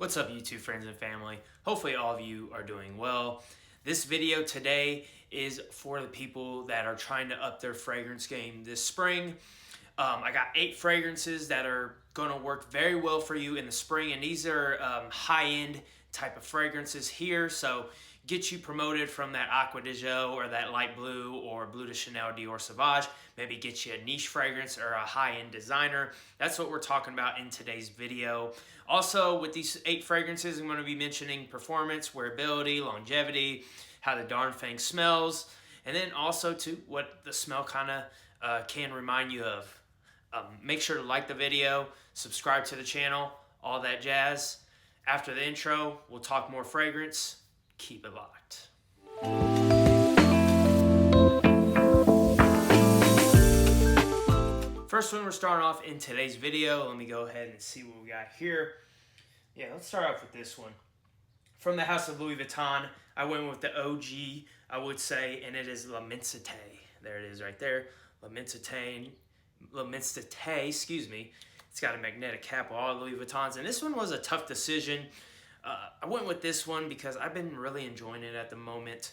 What's up, YouTube friends and family? Hopefully all of you are doing well. This video today is for the people that are trying to up their fragrance game this spring. I got 8 fragrances that are going to work very well for you in the spring, and these are high-end type of fragrances here, so get you promoted from that Aqua de Joe or that light blue or Bleu de Chanel Dior Sauvage. Maybe get you a niche fragrance or a high-end designer. That's what we're talking about in today's video. Also, with these 8 fragrances, I'm going to be mentioning performance, wearability, longevity, how the darn thing smells, and then also to what the smell kind of can remind you of. Make sure to like the video, subscribe to the channel, all that jazz. After the intro, we'll talk more fragrance. Keep it locked. First one we're starting off in today's video. Let me go ahead and see what we got here. Yeah, let's start off with this one. From the house of Louis Vuitton, I went with the OG, I would say, and it is L'Immensité. There it is right there. L'Immensité, excuse me. It's got a magnetic cap with all Louis Vuittons, and this one was a tough decision. I went with this one because I've been really enjoying it at the moment.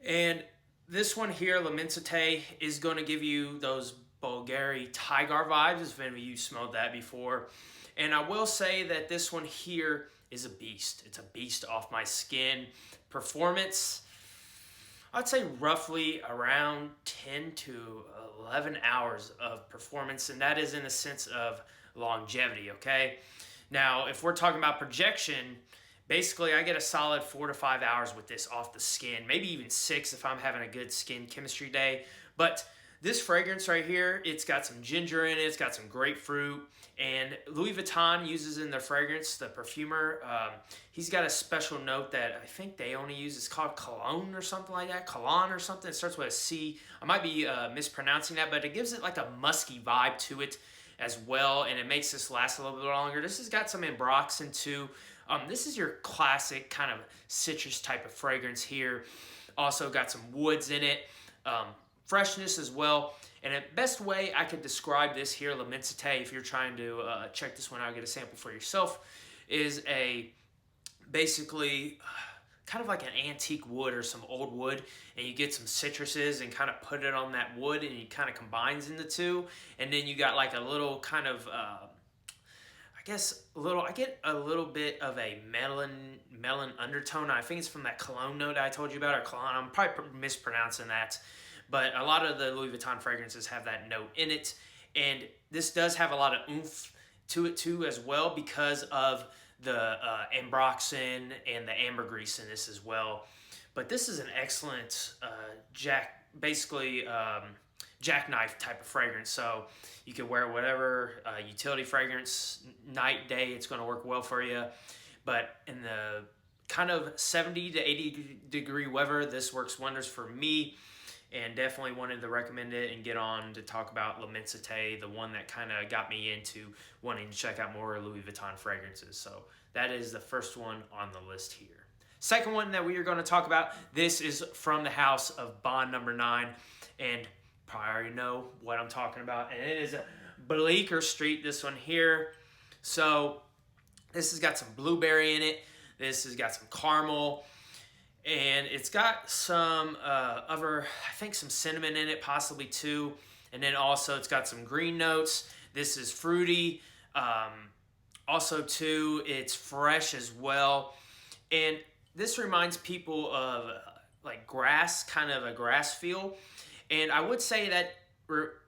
And this one here, L'Immensité, is going to give you those Bulgari Tigar vibes, if any of you smelled that before. And I will say that this one here is a beast. It's a beast off my skin. Performance, I'd say roughly around 10 to 11 hours of performance, and that is in the sense of longevity, okay? Now, if we're talking about projection, basically I get a solid 4 to 5 hours with this off the skin, maybe even 6 if I'm having a good skin chemistry day. But this fragrance right here, it's got some ginger in it, it's got some grapefruit, and Louis Vuitton uses in their fragrance, the perfumer, he's got a special note that I think they only use, it's called cologne or something like that, cologne or something, it starts with a C. I might be mispronouncing that, but it gives it like a musky vibe to it as well, and it makes this last a little bit longer. This has got some ambroxan too. This is your classic kind of citrus type of fragrance here. Also got some woods in it. Freshness as well. And the best way I could describe this here, L'Immensité, if you're trying to check this one out, get a sample for yourself, is a basically kind of like an antique wood or some old wood, and you get some citruses and kind of put it on that wood, and it kind of combines in the two, and then you got like a little kind of I get a little bit of a melon undertone. I think it's from that cologne note I told you about, or cologne. I'm probably mispronouncing that. But a lot of the Louis Vuitton fragrances have that note in it. And this does have a lot of oomph to it too as well because of the ambroxan and the ambergris in this as well. But this is an excellent jackknife type of fragrance. So you can wear whatever utility fragrance, night, day, it's going to work well for you. But in the kind of 70 to 80 degree weather, this works wonders for me. And definitely wanted to recommend it and get on to talk about L'Immensité, the one that kind of got me into wanting to check out more Louis Vuitton fragrances. So that is the first one on the list here. Second one that we are going to talk about, this is from the house of Bond No. 9. And probably already know what I'm talking about. And it is a Bleecker Street, this one here. So this has got some blueberry in it. This has got some caramel. And it's got some I think some cinnamon in it, possibly too. And then also it's got some green notes. This is fruity. Also too, it's fresh as well. And this reminds people of like grass, kind of a grass feel. And I would say that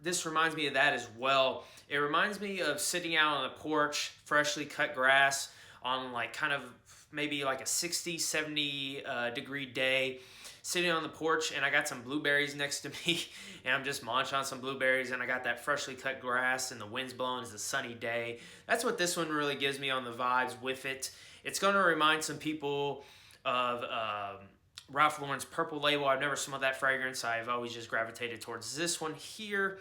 this reminds me of that as well. It reminds me of sitting out on the porch, freshly cut grass on like kind of maybe like a 60, 70 degree day, sitting on the porch, and I got some blueberries next to me, and I'm just munching on some blueberries, and I got that freshly cut grass, and the wind's blowing. It's a sunny day. That's what this one really gives me on the vibes with it. It's going to remind some people of Ralph Lauren's Purple Label. I've never smelled that fragrance. I've always just gravitated towards this one here.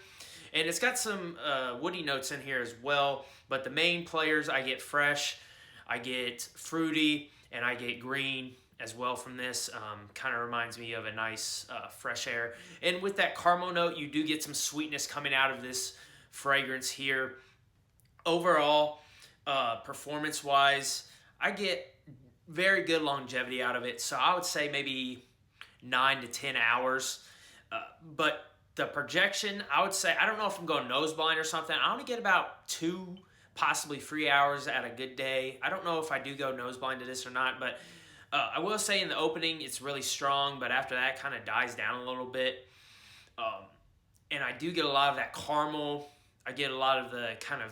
And it's got some woody notes in here as well, but the main players, I get fresh, I get fruity, and I get green as well from this. Kind of reminds me of a nice fresh air. And with that caramel note, you do get some sweetness coming out of this fragrance here. Overall, performance-wise, I get very good longevity out of it. So I would say maybe 9 to 10 hours. But the projection, I would say, I don't know if I'm going nose blind or something. I only get about 2, possibly 3 hours at a good day. I don't know if I do go nose blind to this or not, but I will say in the opening it's really strong, but after that it kind of dies down a little bit. And I do get a lot of that caramel. I get a lot of the kind of,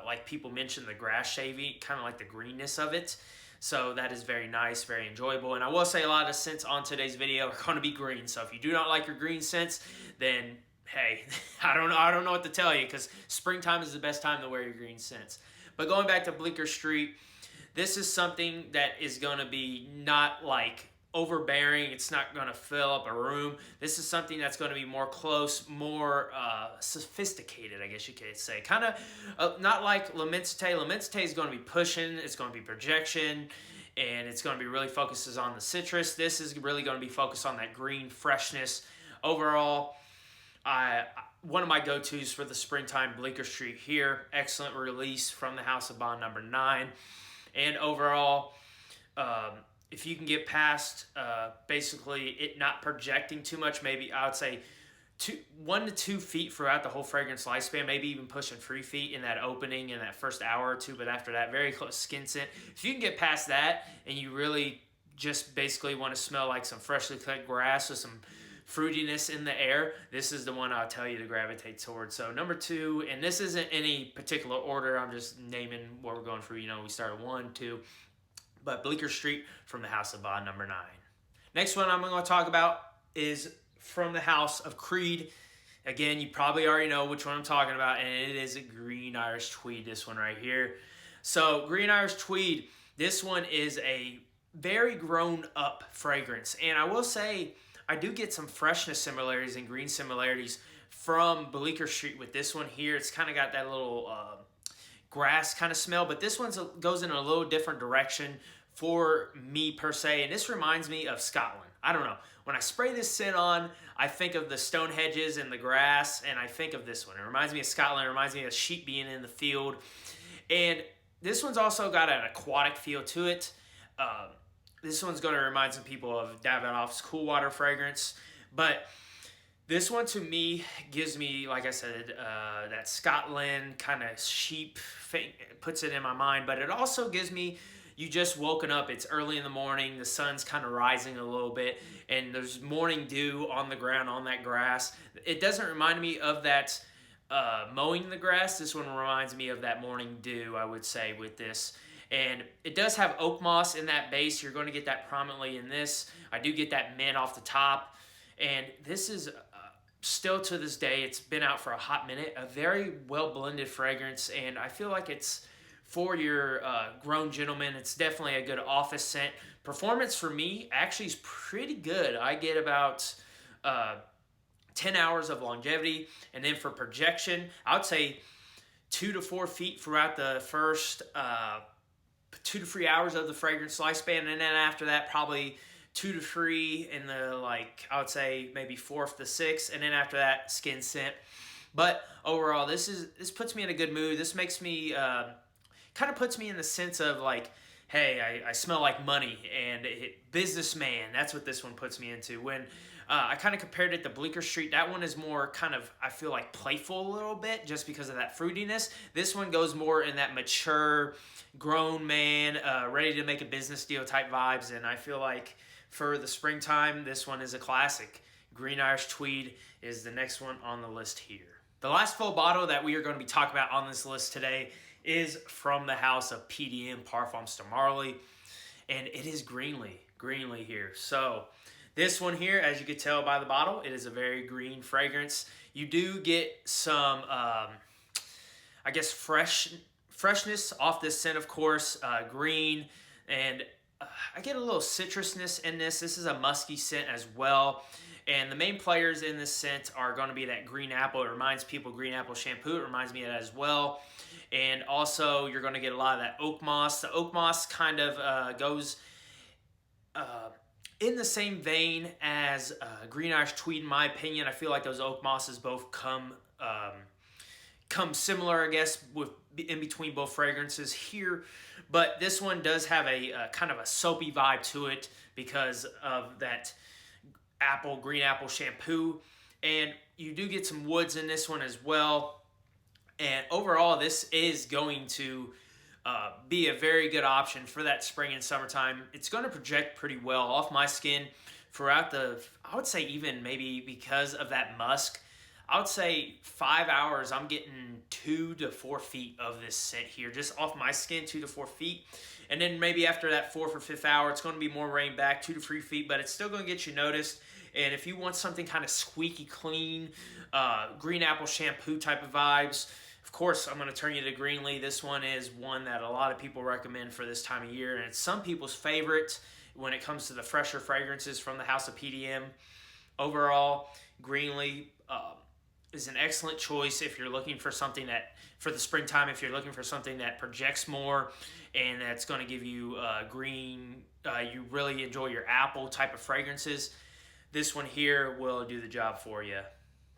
like people mentioned, the grass shavy, kind of like the greenness of it. So that is very nice, very enjoyable. And I will say a lot of the scents on today's video are going to be green. So if you do not like your green scents, then hey, I don't know what to tell you, because springtime is the best time to wear your green scents. But going back to Bleecker Street, this is something that is going to be not like overbearing. It's not going to fill up a room. This is something that's going to be more close, more sophisticated, I guess you could say. Kind of not like L'Immensité. L'Immensité is going to be pushing. It's going to be projection, and it's going to be really focuses on the citrus. This is really going to be focused on that green freshness. Overall, one of my go-tos for the springtime, Bleecker Street here. Excellent release from the House of Bond number 9. And overall, if you can get past basically it not projecting too much, maybe I would say 1 to 2 feet throughout the whole fragrance lifespan, maybe even pushing 3 feet in that opening in that first hour or two, but after that, very close skin scent. If you can get past that and you really just basically want to smell like some freshly cut grass with some fruitiness in the air, this is the one I'll tell you to gravitate towards. So number 2, and this isn't any particular order, I'm just naming what we're going through. You know, we started 1, 2, but Bleecker Street from the House of Bond number 9. Next one I'm going to talk about is from the House of Creed. Again, you probably already know which one I'm talking about, and it is a Green Irish Tweed, this one right here. So Green Irish Tweed, this one is a very grown up fragrance, and I will say I do get some freshness similarities and green similarities from Bleecker Street with this one here. It's kind of got that little grass kind of smell, but this one goes in a little different direction for me per se, and this reminds me of Scotland. I don't know. When I spray this scent on, I think of the stone hedges and the grass, and I think of this one. It reminds me of Scotland. It reminds me of sheep being in the field. And this one's also got an aquatic feel to it. This one's going to remind some people of Davidoff's Cool Water fragrance. But this one, to me, gives me, like I said, that Scotland kind of sheep thing. It puts it in my mind. But it also gives me, you just woken up. It's early in the morning. The sun's kind of rising a little bit. And there's morning dew on the ground, on that grass. It doesn't remind me of that mowing the grass. This one reminds me of that morning dew, I would say, with this. And it does have oak moss in that base. You're going to get that prominently in this. I do get that mint off the top. And this is still to this day, it's been out for a hot minute, a very well blended fragrance. And I feel like it's for your grown gentleman. It's definitely a good office scent. Performance for me actually is pretty good. I get about 10 hours of longevity. And then for projection, I would say 2 to 4 feet throughout the first 2 to 3 hours of the fragrance lifespan, and then after that probably 2 to 3 in the, like, I would say maybe 4th to 6th, and then after that skin scent. But overall, this puts me in a good mood. This makes me kind of puts me in the sense of like, hey, I smell like money, and businessman. That's what this one puts me into. When I kind of compared it to Bleecker Street, that one is more kind of, I feel like, playful a little bit just because of that fruitiness. This one goes more in that mature, grown man, ready to make a business deal type vibes, and I feel like for the springtime, this one is a classic. Green Irish Tweed is the next one on the list here. The last full bottle that we are going to be talking about on this list today is from the house of PDM, Parfums de Marly, and it is Greenley here. So this one here, as you can tell by the bottle, it is a very green fragrance. You do get some, I guess, freshness off this scent, of course, green, and I get a little citrusness in this. This is a musky scent as well. And the main players in this scent are going to be that green apple. It reminds people of green apple shampoo. It reminds me of that as well. And also, you're going to get a lot of that oak moss. The oak moss kind of goes in the same vein as Green Irish Tweed, in my opinion. I feel like those oak mosses both come similar, I guess, with in between both fragrances here, but this one does have a kind of a soapy vibe to it because of that green apple shampoo, and you do get some woods in this one as well. And overall, this is going to be a very good option for that spring and summertime. It's going to project pretty well off my skin throughout I would say even maybe because of that musk, I would say 5 hours, I'm getting 2 to 4 feet of this scent here, just off my skin, 2 to 4 feet. And then maybe after that 4th or 5th hour, it's going to be more rained back, 2 to 3 feet, but it's still going to get you noticed. And if you want something kind of squeaky clean, green apple shampoo type of vibes, of course, I'm going to turn you to Greenley. This one is one that a lot of people recommend for this time of year, and it's some people's favorite when it comes to the fresher fragrances from the house of PDM. Overall, Greenley is an excellent choice if you're looking for something that, for the springtime, if you're looking for something that projects more and that's going to give you you really enjoy your apple type of fragrances. This one here will do the job for you.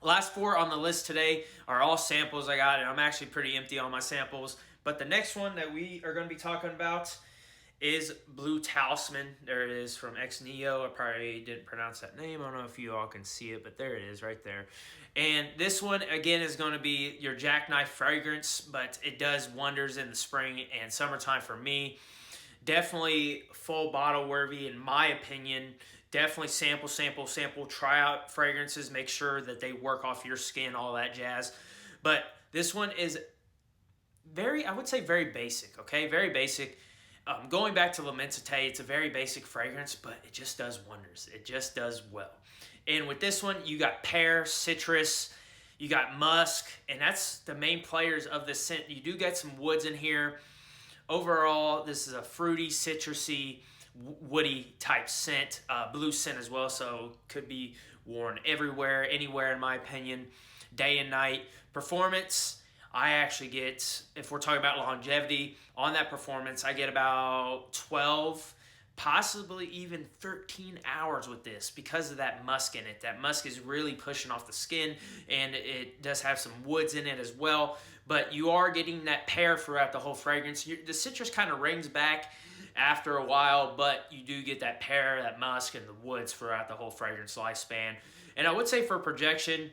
Last 4 on the list today are all samples I got, and I'm actually pretty empty on my samples. But the next one that we are going to be talking about is Blue Talisman. There it is from Neo. I probably didn't pronounce that name. I don't know if you all can see it, but there it is right there. And this one, again, is going to be your jackknife fragrance, but it does wonders in the spring and summertime for me. Definitely full bottle worthy in my opinion. Definitely sample, try out fragrances, make sure that they work off your skin, all that jazz. But this one is I would say very basic, okay? Very basic. Going back to L'Immensité, it's a very basic fragrance, but it just does wonders. It just does well. And with this one, you got pear, citrus, you got musk, and that's the main players of this scent. You do get some woods in here. Overall, this is a fruity, citrusy, woody type scent, blue scent as well, so could be worn everywhere, anywhere in my opinion, day and night. Performance, I actually get, if we're talking about longevity, on that performance, I get about 12, possibly even 13 hours with this because of that musk in it. That musk is really pushing off the skin, and it does have some woods in it as well, but you are getting that pear throughout the whole fragrance. The citrus kind of rings back after a while, but you do get that pear, that musk, and the woods throughout the whole fragrance lifespan. And I would say for projection,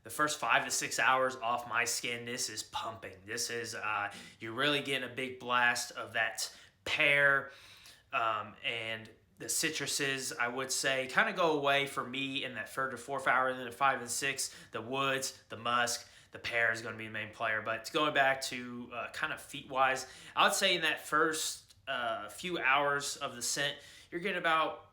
the first 5 to 6 hours off my skin, this is pumping. This is, you're really getting a big blast of that pear, and the citruses, I would say, kind of go away for me in that 3rd to 4th hour, and then at 5 and 6, the woods, the musk, the pear is going to be the main player. But going back to kind of feet-wise, I would say in that first few hours of the scent, you're getting about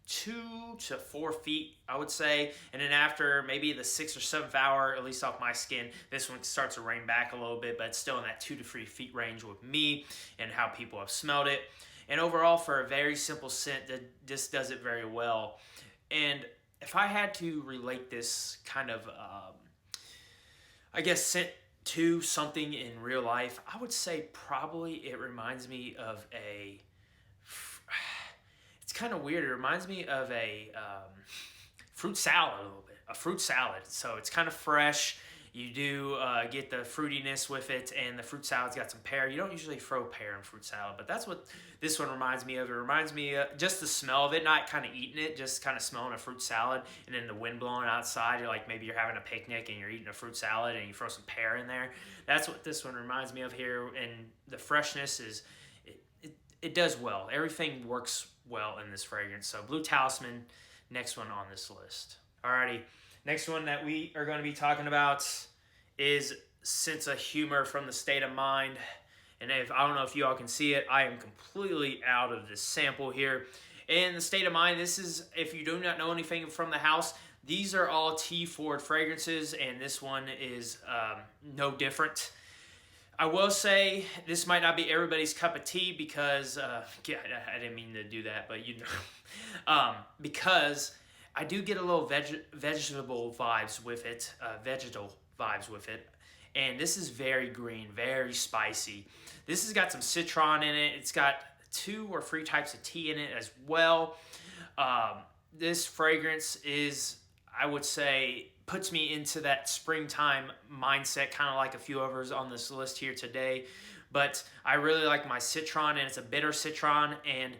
2 to 4 feet, I would say. And then after maybe the 6th or 7th hour, at least off my skin, this one starts to rain back a little bit, but it's still in that 2 to 3 feet range with me and how people have smelled it. And overall, for a very simple scent, this does it very well. And if I had to relate this kind of, I guess, scent to something in real life, I would say probably it reminds me of it's kind of weird. It reminds me of a fruit salad a little bit. A fruit salad. So it's kind of fresh. You do get the fruitiness with it, and the fruit salad's got some pear. You don't usually throw pear in fruit salad, but that's what this one reminds me of. It reminds me of just the smell of it, not kind of eating it, just kind of smelling a fruit salad, and then the wind blowing outside. You're like, maybe you're having a picnic and you're eating a fruit salad and you throw some pear in there. That's what this one reminds me of here, and the freshness is, it does well. Everything works well in this fragrance. So Blue Talisman, next one on this list. Alrighty. Next one that we are going to be talking about is Sense of Humor from the State of Mind. And I don't know if you all can see it, I am completely out of this sample here. And the State of Mind, this is, if you do not know anything from the house, these are all tea-forward fragrances, and this one is no different. I will say this might not be everybody's cup of tea because, yeah, I didn't mean to do that, but you know, because I do get a little vegetable vibes with it, and this is very green, very spicy. This has got some citron in it. It's got 2 or 3 types of tea in it as well. This fragrance is, I would say, puts me into that springtime mindset, kind of like a few others on this list here today. But I really like my citron, and it's a bitter citron, and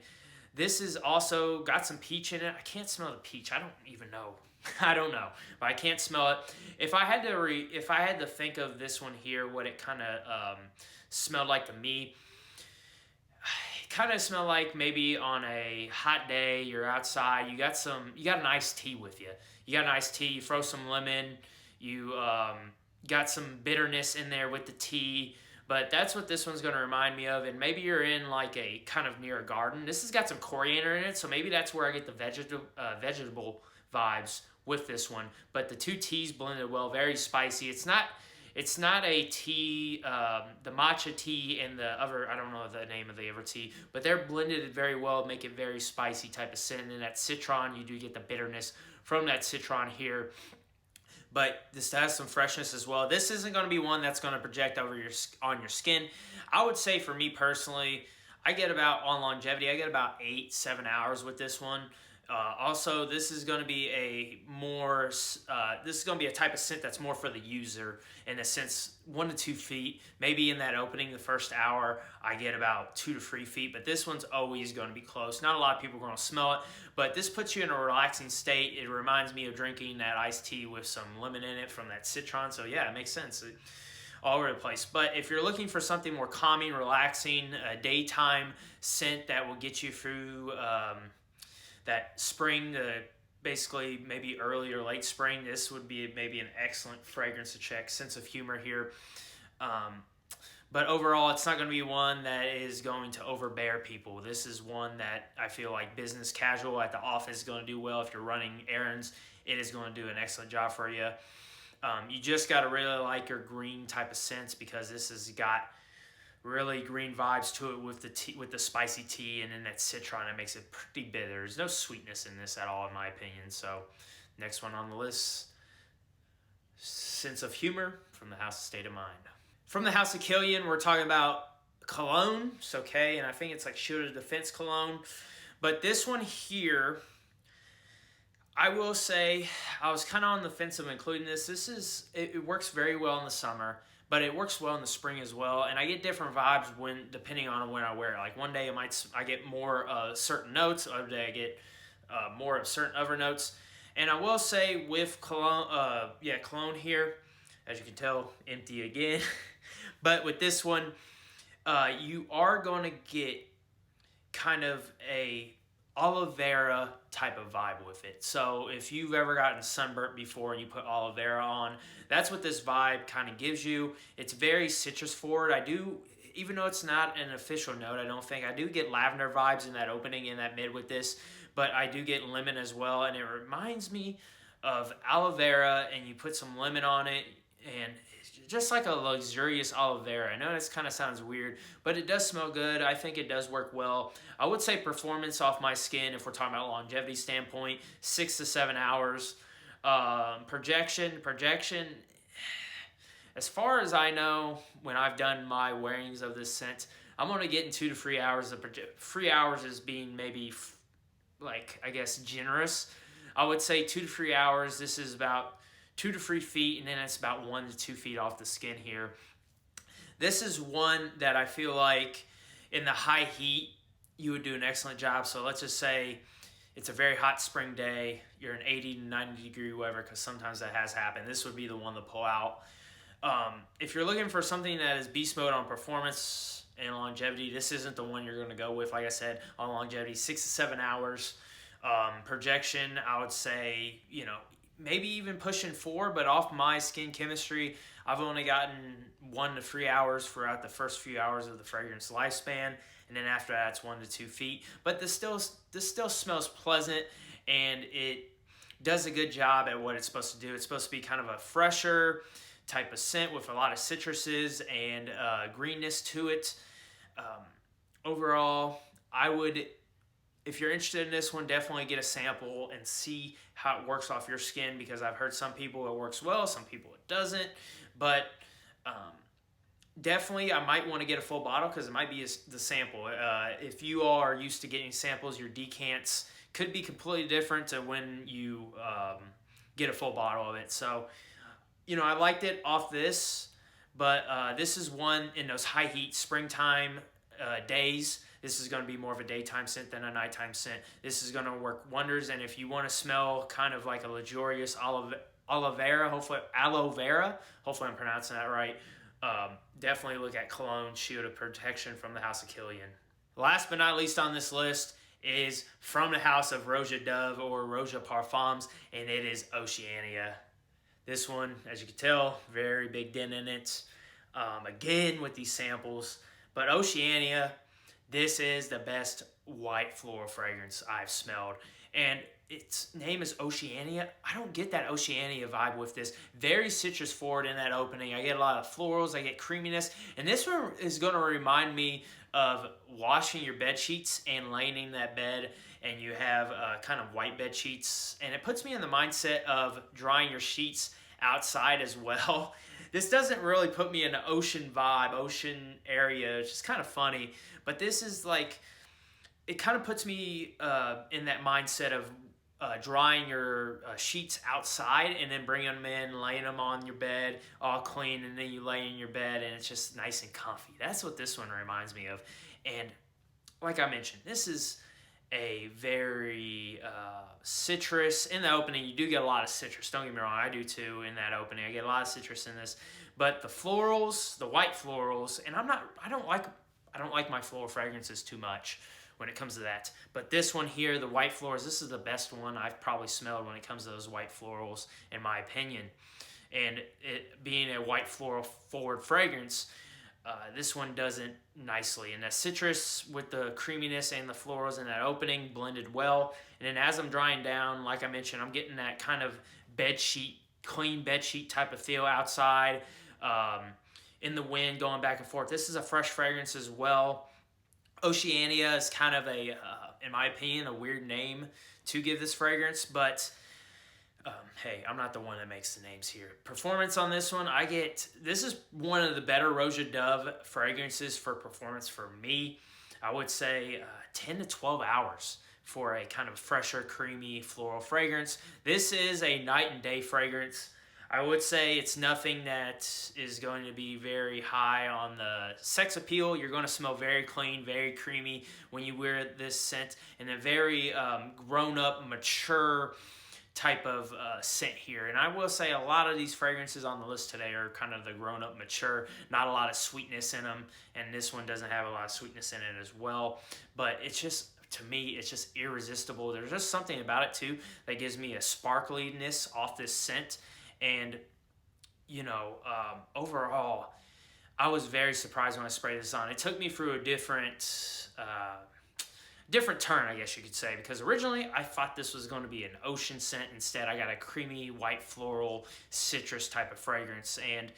this is also got some peach in it. I can't smell the peach. I don't even know. I don't know, but I can't smell it. If I had to think of this one here, what it kind of smelled like to me, it kind of smelled like maybe on a hot day, you're outside, you got an iced tea with you. You got an iced tea, you throw some lemon, you got some bitterness in there with the tea. But that's what this one's going to remind me of. And maybe you're in like a kind of near a garden. This has got some coriander in it, so maybe that's where I get the vegetable vibes with this one. But the two teas blended well, very spicy. It's not a tea, the matcha tea and the other, I don't know the name of the other tea, but they're blended very well, make it very spicy type of scent. And that citron, you do get the bitterness from that citron here. But this has some freshness as well. This isn't going to be one that's going to project on your skin. I would say for me personally, on longevity, I get about 8-7 hours with this one. Also, this is going to be a type of scent that's more for the user, in a sense, 1 to 2 feet. Maybe in that opening, the first hour, I get about 2 to 3 feet, but this one's always going to be close. Not a lot of people are going to smell it, but this puts you in a relaxing state. It reminds me of drinking that iced tea with some lemon in it from that citron. So yeah, it makes sense. All over the place. But if you're looking for something more calming, relaxing, a daytime scent that will get you through that spring, basically maybe early or late spring, this would be maybe an excellent fragrance to check. Sense of humor here. But overall, it's not going to be one that is going to overbear people. This is one that I feel like business casual at the office is going to do well. If you're running errands, it is going to do an excellent job for you. You just got to really like your green type of scents, because this has got really green vibes to it with the spicy tea, and then that citron that makes it pretty bitter. There's no sweetness in this at all, in my opinion. So next one on the list, sense of humor from the House of State of Mind. From the House of Killian, we're talking about cologne. It's okay, and I think it's like Shield of Defense cologne. But this one here, I will say, I was kind of on the fence of including this. It works very well in the summer, but it works well in the spring as well. And I get different vibes depending on when I wear it. Like one day I get more certain notes, other day I get more of certain other notes. And I will say with cologne here, as you can tell, empty again. But with this one, you are going to get kind of a aloe vera type of vibe with it. So if you've ever gotten sunburnt before and you put aloe vera on, that's what this vibe kind of gives you. It's very citrus forward. Even though it's not an official note, I do get lavender vibes in that opening and that mid with this, but I do get lemon as well. And it reminds me of aloe vera, and you put some lemon on it, and just like a luxurious aloe vera. I know this kind of sounds weird, but it does smell good. I think it does work well. I would say performance off my skin, if we're talking about longevity standpoint, 6 to 7 hours. Projection, as far as I know, when I've done my wearings of this scent, I'm going to get in 2 to 3 hours. 3 hours is being maybe, generous. I would say 2 to 3 hours. This is about 2 to 3 feet, and then it's about 1 to 2 feet off the skin here. This is one that I feel like in the high heat, you would do an excellent job. So let's just say it's a very hot spring day. You're in 80 to 90 degree weather, because sometimes that has happened. This would be the one to pull out. If you're looking for something that is beast mode on performance and longevity, this isn't the one you're going to go with. Like I said, on longevity, 6 to 7 hours. Projection, I would say, maybe even pushing 4, but off my skin chemistry, I've only gotten 1 to 3 hours throughout the first few hours of the fragrance lifespan, and then after that it's 1 to 2 feet. But this still smells pleasant, and it does a good job at what it's supposed to do. It's supposed to be kind of a fresher type of scent with a lot of citruses and greenness to it. Overall, I would, if you're interested in this one, definitely get a sample and see how it works off your skin, because I've heard some people it works well, some people it doesn't. But definitely I might want to get a full bottle, because it might be the sample. If you are used to getting samples, your decants could be completely different to when you get a full bottle of it. So, you know, I liked it off this, but this is one in those high heat springtime days. This is going to be more of a daytime scent than a nighttime scent. This is going to work wonders, and if you want to smell kind of like a luxurious aloe vera, hopefully I'm pronouncing that right, definitely look at Cologne Shield of Protection from the House of Killian. Last but not least on this list is from the house of Roja Dove or Roja Parfums, and it is Oceania. This one, as you can tell, very big dent in it. Again with these samples, but Oceania, this is the best white floral fragrance I've smelled. And its name is Oceania. I don't get that Oceania vibe with this. Very citrus forward in that opening. I get a lot of florals, I get creaminess. And this one is going to remind me of washing your bed sheets and laying in that bed, and you have kind of white bed sheets. And it puts me in the mindset of drying your sheets outside as well. This doesn't really put me in an ocean vibe, ocean area. It's just kind of funny. But this is like, it kind of puts me in that mindset of drying your sheets outside and then bringing them in, laying them on your bed all clean, and then you lay in your bed and it's just nice and comfy. That's what this one reminds me of. And like I mentioned, this is a very citrus. In the opening, you do get a lot of citrus. Don't get me wrong, I do too in that opening. I get a lot of citrus in this. But the florals, the white florals, and I don't like my floral fragrances too much when it comes to that. But this one here, the white florals, this is the best one I've probably smelled when it comes to those white florals, in my opinion. And it being a white floral forward fragrance, this one does it nicely. And the citrus with the creaminess and the florals in that opening blended well. And then as I'm drying down, like I mentioned, I'm getting that kind of clean bed sheet type of feel outside, in the wind going back and forth. This is a fresh fragrance as well. Oceania is kind of a, in my opinion, a weird name to give this fragrance, but hey, I'm not the one that makes the names here. Performance on this one, this is one of the better Roja Dove fragrances for performance for me. I would say 10 to 12 hours for a kind of fresher, creamy floral fragrance. This is a night and day fragrance. I would say it's nothing that is going to be very high on the sex appeal. You're going to smell very clean, very creamy when you wear this scent, and a very grown-up, mature type of scent here. And I will say a lot of these fragrances on the list today are kind of the grown-up, mature, not a lot of sweetness in them, and this one doesn't have a lot of sweetness in it as well. But it's just, to me, it's just irresistible. There's just something about it too that gives me a sparkliness off this scent. And, you know, overall, I was very surprised when I sprayed this on. It took me through a different turn, I guess you could say, because originally I thought this was going to be an ocean scent. Instead, I got a creamy, white, floral, citrus type of fragrance. And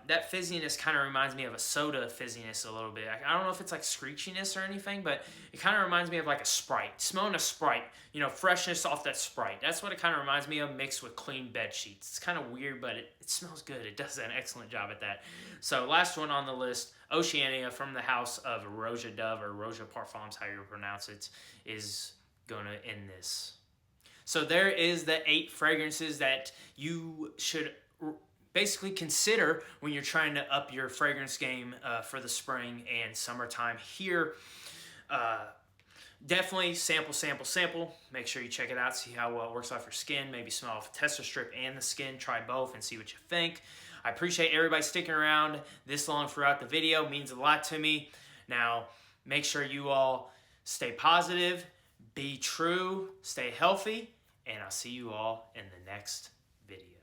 that fizziness kind of reminds me of a soda fizziness a little bit. I don't know if it's like screechiness or anything, but it kind of reminds me of like a Sprite. Smelling a Sprite, you know, freshness off that Sprite. That's what it kind of reminds me of, mixed with clean bed sheets. It's kind of weird, but it smells good. It does an excellent job at that. So last one on the list, Oceania from the house of Roja Dove, or Roja Parfums, how you pronounce it, is going to end this. So there is the 8 fragrances that you should basically consider when you're trying to up your fragrance game for the spring and summertime here. Definitely sample. Make sure you check it out, see how well it works off your skin. Maybe smell off a tester strip and the skin. Try both and see what you think. I appreciate everybody sticking around this long throughout the video. It means a lot to me. Now, make sure you all stay positive, be true, stay healthy, and I'll see you all in the next video.